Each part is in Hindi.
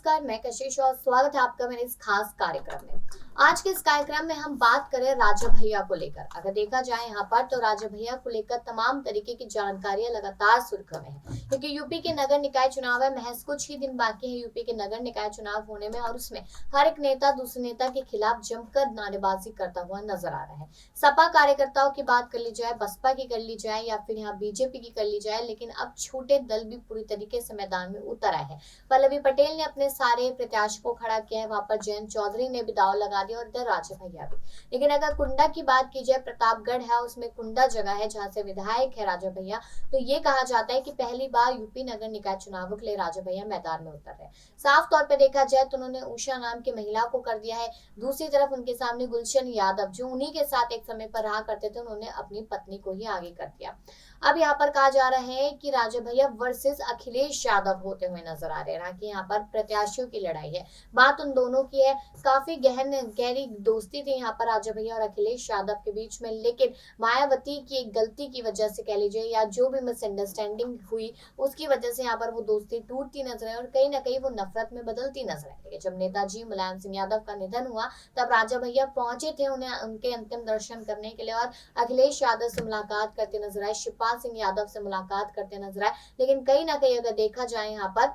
नमस्कार, मैं कशिश और स्वागत है आपका मेरे इस खास कार्यक्रम में। आज के इस कार्यक्रम में हम बात करें राजा भैया को लेकर। अगर देखा जाए यहाँ पर तो राजा भैया को लेकर तमाम तरीके की जानकारियां लगातार सुर्खियों में है, क्योंकि यूपी के नगर निकाय चुनाव है। महज कुछ ही दिन बाकी है यूपी के नगर निकाय चुनाव होने में, और उसमें हर एक नेता दूसरे नेता के खिलाफ जमकर नारेबाजी करता हुआ नजर आ रहा है। सपा कार्यकर्ताओं की बात कर ली जाए, बसपा की कर ली जाए या फिर यहाँ बीजेपी की कर ली जाए, लेकिन अब छोटे दल भी पूरी तरीके से मैदान में उतर आए हैं। पल्लवी पटेल ने अपने सारे प्रत्याशी को खड़ा किया है, वहां पर जयंत चौधरी ने भी दाव लगा दिया और इधर राजा भैया भी। लेकिन अगर कुंडा की बात की जाए, प्रतापगढ़ है उसमें कुंडा जगह है जहां से विधायक है राजा भैया, तो ये कहा जाता है कि पहली बार यूपी नगर निकाय चुनावों के लिए राजा भैया मैदान में उतर रहे हैं। साफ तौर पर देखा जाए तो उन्होंने उषा नाम की महिला को कर दिया है। दूसरी तरफ उनके सामने गुलशन यादव, जो उन्हीं के साथ एक समय पर रहा करते थे, उन्होंने अपनी पत्नी को ही आगे कर दिया। अब यहाँ पर कहा जा रहा है कि राजा भैया वर्सेस अखिलेश यादव होते हुए नजर आ रहे हैं, कि यहाँ पर प्रत्याशियों की लड़ाई है। बात उन दोनों की है, काफी गहरी दोस्ती थी यहाँ पर राजा भैया और अखिलेश यादव के बीच में, लेकिन मायावती की एक गलती की वजह से कह लीजिए, या जो भी मिसअंडरस्टैंडिंग हुई उसकी वजह से यहाँ पर वो दोस्ती टूटती नजर आई और कहीं ना कहीं वो नफरत में बदलती नजर आई। जब नेताजी मुलायम सिंह यादव का निधन हुआ तब राजा भैया पहुंचे थे उन्हें उनके अंतिम दर्शन करने के लिए, और अखिलेश यादव से मुलाकात करते नजर आए, शिवपाल सिंह यादव से मुलाकात करते नजर आए। लेकिन कहीं ना कहीं अगर देखा जाए यहाँ पर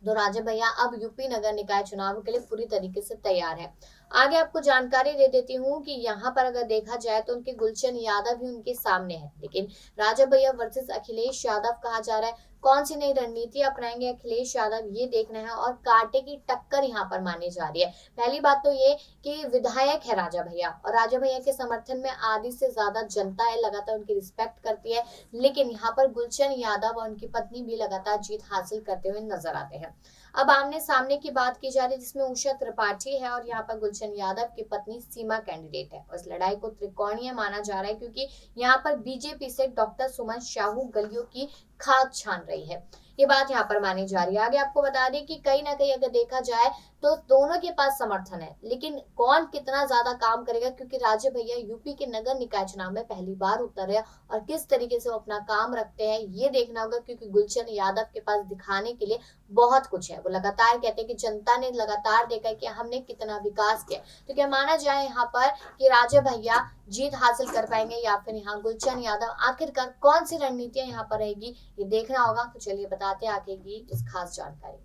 तो राजा भैया अब यूपी नगर निकाय चुनाव के लिए पूरी तरीके से तैयार है। आगे आपको जानकारी दे देती हूँ कि यहाँ पर अगर देखा जाए तो उनके गुलशन यादव भी उनके सामने है, लेकिन राजा भैया वर्सेस अखिलेश यादव कहा जा रहा है। कौन सी नई रणनीति अपनाएंगे अखिलेश यादव, ये देखना है, और कांटे की टक्कर यहाँ पर मानी जा रही है। पहली बात तो ये कि विधायक है राजा भैया, और राजा भैया के समर्थन में आधी से ज्यादा जनता है, लगातार उनकी रिस्पेक्ट करती है। लेकिन यहाँ पर गुलशन यादव और उनकी पत्नी भी लगातार जीत हासिल करते हुए नजर आते हैं। अब आमने सामने की बात की जा रही है, जिसमें उषा त्रिपाठी है और यहाँ पर गुलशन यादव की पत्नी सीमा कैंडिडेट है। और इस लड़ाई को त्रिकोणीय माना जा रहा है, क्योंकि यहाँ पर बीजेपी से डॉक्टर सुमन साहू गलियों की खाद छान रही है, ये बात यहाँ पर मानी जा रही है। आगे आपको बता दें कि कहीं ना कहीं अगर देखा जाए तो दोनों के पास समर्थन है, लेकिन कौन कितना ज्यादा काम करेगा, क्योंकि राजा भैया यूपी के नगर निकाय चुनाव में पहली बार उतर रहे हैं और किस तरीके से वो अपना काम रखते हैं ये देखना होगा, क्योंकि गुलशन यादव के पास दिखाने के लिए बहुत कुछ है। वो लगातार कहते हैं कि जनता ने लगातार देखा है कि हमने कितना विकास किया। तो क्या माना जाए यहाँ पर कि राजा भैया जीत हासिल कर पाएंगे या फिर यहाँ गुलशन यादव, आखिरकार कौन सी रणनीतियां यहाँ पर रहेगी ये देखना होगा। तो चलिए बताते हैं आगे की इस खास जानकारी में।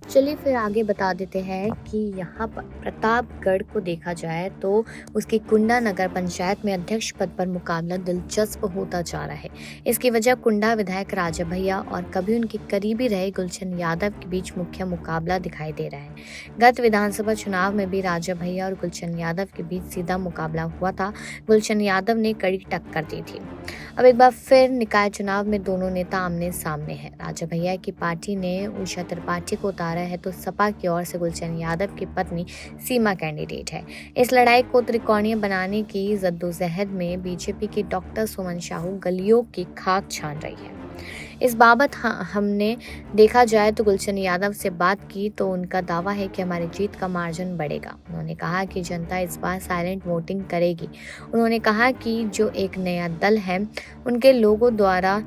चलिए फिर आगे बता देते हैं कि यहाँ पर प्रतापगढ़ को देखा जाए तो उसकी कुंडा नगर पंचायत में अध्यक्ष पद पर मुकाबला दिलचस्प होता जा रहा है। इसकी वजह कुंडा विधायक राजा भैया और कभी उनके करीबी रहे गुलशन यादव के बीच मुख्य मुकाबला दिखाई दे रहा है। गत विधानसभा चुनाव में भी राजा भैया और गुलशन यादव के बीच सीधा मुकाबला हुआ था। गुलशन यादव ने कड़ी टक्कर दी थी। अब एक बार फिर निकाय चुनाव में दोनों नेता आमने सामने हैं। राजा भैया की पार्टी ने उषा त्रिपाठी को उतारा है, तो सपा की ओर से गुलशन यादव की पत्नी सीमा कैंडिडेट है। इस लड़ाई को त्रिकोणीय बनाने की जद्दोजहद में बीजेपी की डॉक्टर सुमन साहू गलियों की खाक छान रही है। इस बाबत हमने देखा जाए तो गुलशन यादव से बात की तो उनका दावा है कि हमारी जीत का मार्जिन बढ़ेगा। उन्होंने कहा कि जनता इस बार साइलेंट वोटिंग करेगी। उन्होंने कहा कि जो एक नया दल है उनके लोगों द्वारा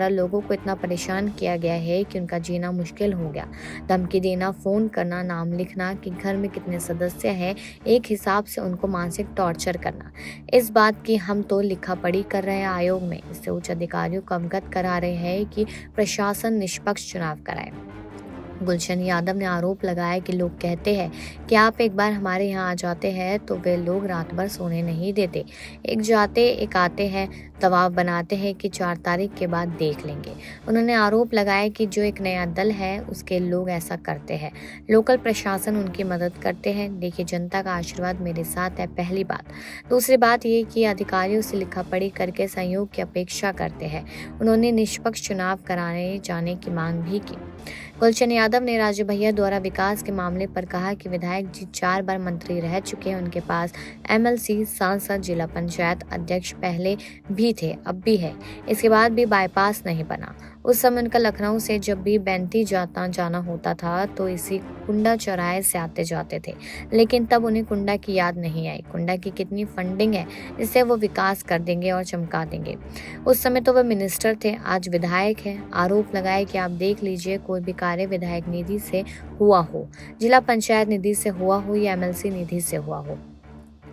लोगों को इतना परेशान किया गया है कि उनका जीना मुश्किल हो गया। धमकी देना, फोन करना, नाम लिखना कि घर में कितने सदस्य हैं, एक हिसाब से उनको मानसिक टॉर्चर करना। इस बात की हम तो लिखा पढ़ी कर रहे हैं आयोग में। इससे उच्च अधिकारियों को अवगत करा रहे हैं कि प्रशासन निष्पक्ष चुनाव कराए। गुलशन यादव ने आरोप लगाया कि लोग कहते हैं कि आप एक बार हमारे यहाँ आ जाते हैं तो वे लोग रात भर सोने नहीं देते। एक जाते एक आते हैं, दबाव बनाते हैं कि 4 तारीख के बाद देख लेंगे। उन्होंने आरोप लगाया कि जो एक नया दल है उसके लोग ऐसा करते हैं। लोकल प्रशासन उनकी मदद करते हैं। देखिए, जनता का आशीर्वाद मेरे साथ है, पहली बात। दूसरी बात ये कि अधिकारियों से लिखा पढ़ी करके सहयोग की अपेक्षा करते हैं। उन्होंने निष्पक्ष चुनाव कराने जाने की मांग भी की। गुलशन यादव ने राजा भैया द्वारा विकास के मामले पर कहा कि विधायक जी 4 बार मंत्री रह चुके हैं। उनके पास एमएलसी, सांसद, जिला पंचायत अध्यक्ष पहले भी थे, अब भी है। इसके बाद भी बाईपास नहीं बना। उस समय उनका लखनऊ से जब भी बैंती जाना होता था तो इसी कुंडा चौराहे से आते जाते थे, लेकिन तब उन्हें कुंडा की याद नहीं आई। कुंडा की कितनी फंडिंग है जिससे वो विकास कर देंगे और चमका देंगे। उस समय तो वह मिनिस्टर थे, आज विधायक है। आरोप लगाए कि आप देख लीजिए कोई भी कार्य विधायक निधि से हुआ हो, जिला पंचायत निधि से हुआ हो या एमएलसी निधि से हुआ हो।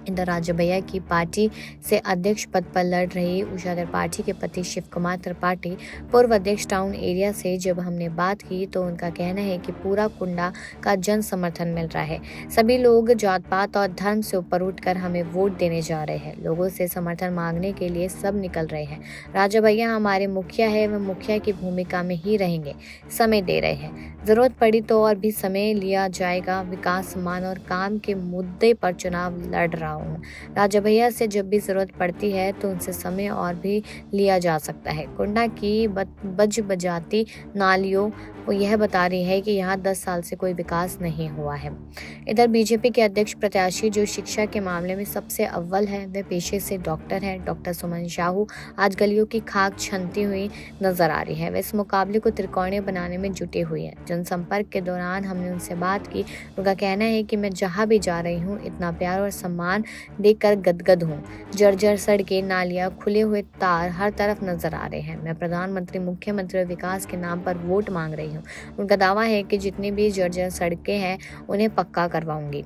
इधर राजा भैया की पार्टी से अध्यक्ष पद पर लड़ रही उषा त्रिपाठी के पति शिव कुमार त्रिपाठी पूर्व अध्यक्ष टाउन एरिया से जब हमने बात की तो उनका कहना है कि पूरा कुंडा का जन समर्थन मिल रहा है। सभी लोग जात पात और धर्म से ऊपर उठकर हमें वोट देने जा रहे हैं। लोगों से समर्थन मांगने के लिए सब निकल रहे हैं। राजा भैया हमारे मुखिया है, वे मुखिया की भूमिका में ही रहेंगे। समय दे रहे हैं, जरूरत पड़ी तो और भी समय लिया जाएगा। विकास, सम्मान और काम के मुद्दे पर चुनाव लड़ रहा हूँ। राजा भैया से जब भी जरूरत पड़ती है तो उनसे समय और भी लिया जा सकता है। कुंडा की बजाती नालियों वो यह बता रही है कि यहाँ 10 साल से कोई विकास नहीं हुआ है। इधर बीजेपी के अध्यक्ष प्रत्याशी जो शिक्षा के मामले में सबसे अव्वल है, वे पेशे से डॉक्टर है। डॉक्टर सुमन साहू आज गलियों की खाक छनती हुई नजर आ रही है। वे इस मुकाबले को त्रिकोणीय बनाने में जुटे हुए हैं। जनसंपर्क के दौरान हमने उनसे बात की। उनका कहना है कि मैं जहाँ भी जा रही हूँ इतना प्यार और सम्मान देखकर गदगद हूँ। जर्जर सड़कें, नालियाँ, खुले हुए तार हर तरफ नजर आ रहे हैं। मैं प्रधानमंत्री, मुख्यमंत्री और विकास के नाम पर वोट मांग रही हूँ। उनका दावा है कि जितनी भी जर्जर सड़कें हैं उन्हें पक्का करवाऊंगी।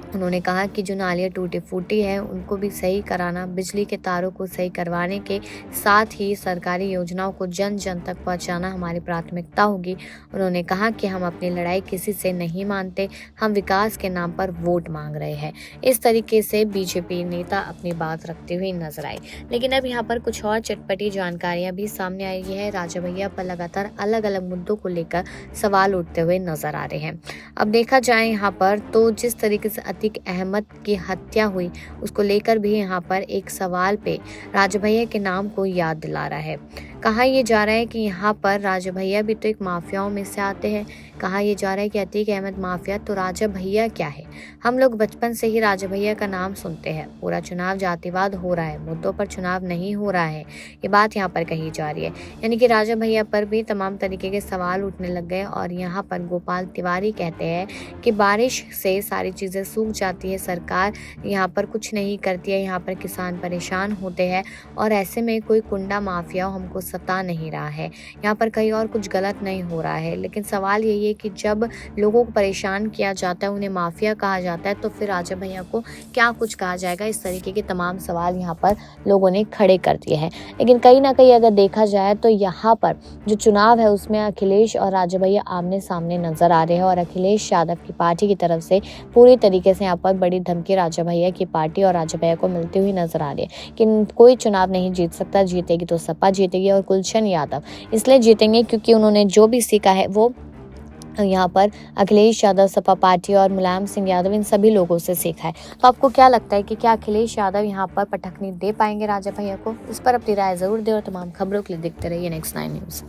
उन्होंने कहा कि जो नालियाँ टूटी फूटी है उनको भी सही कराना, बिजली के तारों को सही करवाने के साथ ही सरकारी योजनाओं को जन जन तक पहुंचाना हमारी प्राथमिकता होगी। उन्होंने कहा कि हम अपनी लड़ाई किसी से नहीं मानते, हम विकास के नाम पर वोट मांग रहे हैं। इस तरीके से बीजेपी नेता अपनी बात रखते हुए नजर आए। लेकिन अब यहाँ पर कुछ और चटपटी जानकारियां भी सामने आई है। राजा भैया पर लगातार अलग अलग मुद्दों को लेकर सवाल उठते हुए नजर आ रहे हैं। अब देखा जाए यहाँ पर तो जिस तरीके से अतीक अहमद की हत्या हुई उसको लेकर भी यहाँ पर एक सवाल पे राजा भैया के नाम को याद दिला रहा है। कहा यह जा रहा है कि यहाँ पर राजा भैया भी तो एक माफियाओं में से आते हैं। कहा यह जा रहा है कि अतीक अहमद माफिया, तो राजा भैया क्या है? हम लोग बचपन से ही राजा भैया का नाम सुनते हैं। पूरा चुनाव जातिवाद हो रहा है, मुद्दों पर चुनाव नहीं हो रहा है, ये बात यहाँ पर कही जा रही है। यानी कि राजा भैया पर भी तमाम तरीके के सवाल उठने लग गए। और यहाँ पर गोपाल तिवारी कहते हैं कि बारिश से सारी चीज़ें सूख जाती है, सरकार यहाँ पर कुछ नहीं करती है, यहाँ पर किसान परेशान होते हैं और ऐसे में कोई कुंडा माफिया हमको सता नहीं रहा है। यहाँ पर कहीं और कुछ गलत नहीं हो रहा है। लेकिन सवाल यही है कि जब लोगों को परेशान किया जाता है, उन्हें माफिया कहा जाता है, तो फिर राजा भैया को क्या कुछ कहा जाएगा? इस तरीके के तमाम सवाल यहाँ पर लोगों ने खड़े कर दिए हैं। लेकिन कहीं ना कहीं अगर देखा जाए तो यहाँ पर जो चुनाव है उसमें अखिलेश और राजा भैया आमने सामने नजर आ रहे हैं। और अखिलेश यादव की पार्टी की तरफ से पूरी तरीके से यहाँ पर बड़ी धमकी राजा भैया की पार्टी और राजा भैया को मिलती हुई नजर आ रही है कि कोई चुनाव नहीं जीत सकता, जीतेगी तो सपा जीतेगी और गुलशन यादव इसलिए जीतेंगे क्योंकि उन्होंने जो भी सीखा है वो यहाँ पर अखिलेश यादव, सपा पार्टी और मुलायम सिंह यादव इन सभी लोगों से सीखा है। तो आपको क्या लगता है कि क्या अखिलेश यादव यहाँ पर पटखनी दे पाएंगे राजा भैया को? इस पर अपनी राय जरूर दें और तमाम खबरों के लिए देखते रहिए नेक्स्ट 9 न्यूज़।